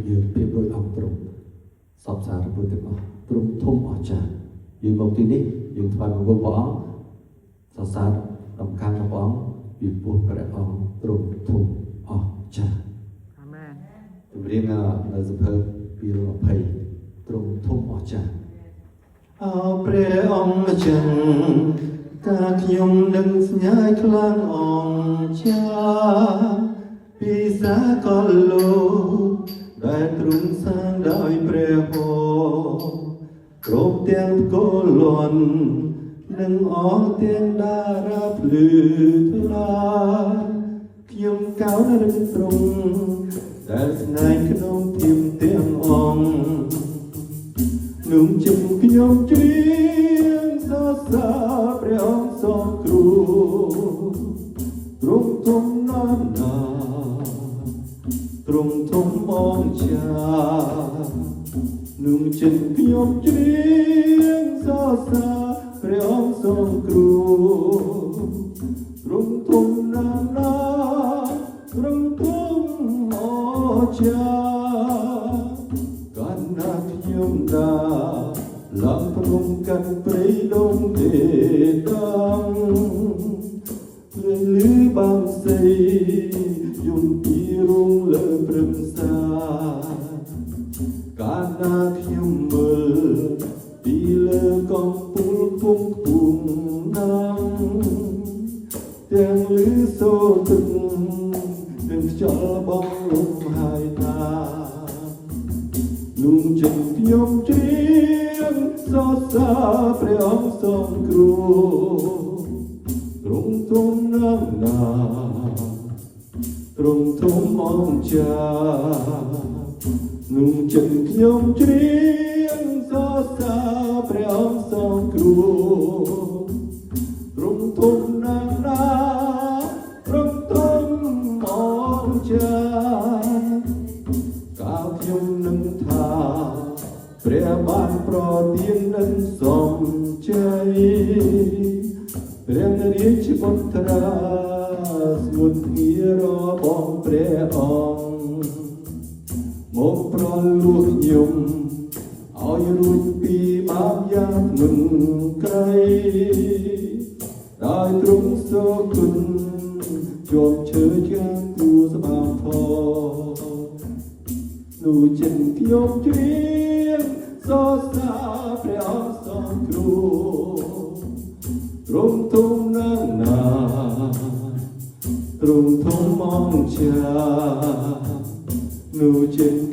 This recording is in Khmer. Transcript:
យើងភាពដោយអង្គទ្រង់សពសារពុទ្ធទាំងអស់ទ្រង់ធំអស្ចារ្យយើងមកទីនេះយើងថ្វាយបង្គំព្រះអង្គសរសើរដំណកាន់ព្រះអង្គពីព្រោះព្រះអង្គទ្រង់ធំអស្ចារ្យអាមែនចម្រៀងនៅសភើ220ទ្រង់ធំអស្ចារ្យអោព្រះអង្គម្ចាស់តាខ្ញុំនឹងស្ញាយខ្លាំងអង្គចាពីសាកលលោកដែលទ្រង់សាងដោយព្រះហោគ្រប់ទាំងកុលន់និងអស់ទាំងតារាភ្លឺថ្លាខ្ញុំកោតរឹងទ្រង់ដែលស្នេហ៍ក្នុងធៀមទាំងអង្គនឹងជំខ្ញុំជ្រៀងសរសើរព្រះអង្គសងគ្រូទ្រង់ធំណាស់ណាទ្រង់ធំបងចានឹងចិនខ្ញុំជ្រៀងសរសើរព្រះអង្គសងគ្រូទ្រង់ធំណាស់ណាទ្រង់ធំអស្ចារ្យកណ្ណាខ្ញុំដាឡើងព្រមកាន់ព្រៃដងទេតាំងលឺបានស្អីយំពីរងលើព្រឹមសាកាលណាខ្ញុំមើលពីលើកំពូលគង់គង់ណាំទាំងលឺសូរទឹកនឹងខ្យល់បងលំហើយតានោះចិនខ្ញុំជ្រៀងសរសើរព្រះអង្គសងគ្រូទ្រង់ធំណាស់ណាទ្រង់ធំអស្ចារ្យនោះចិនខ្ញុំជ្រៀងសរសើរព្រះអង្គសងគ្រូទ្រង់ធំណាស់ណាទ្រង់ធំអស្ចារ្យកាលខ្ញុំនឹងថាព្រះបានប្រទាននឹងសំជ័យព្រះរាជបុត្រាស្ងួនងាររបស់ព្រះអង្គមកប្រលួសខ្ញុំឲ្យរួចពីបាបយ៉ាងធ្ងន់ក្រៃដោយទ្រង់សូគុណជាប់ឈើជាគូស្បាផងនោះចិនខ្ញុំជ្រៀងសរសើរព្រះអង្គសងគ្រូទ្រង់ធំណាស់ណាទ្រង់ធំអស្ចារ្យនោះចិន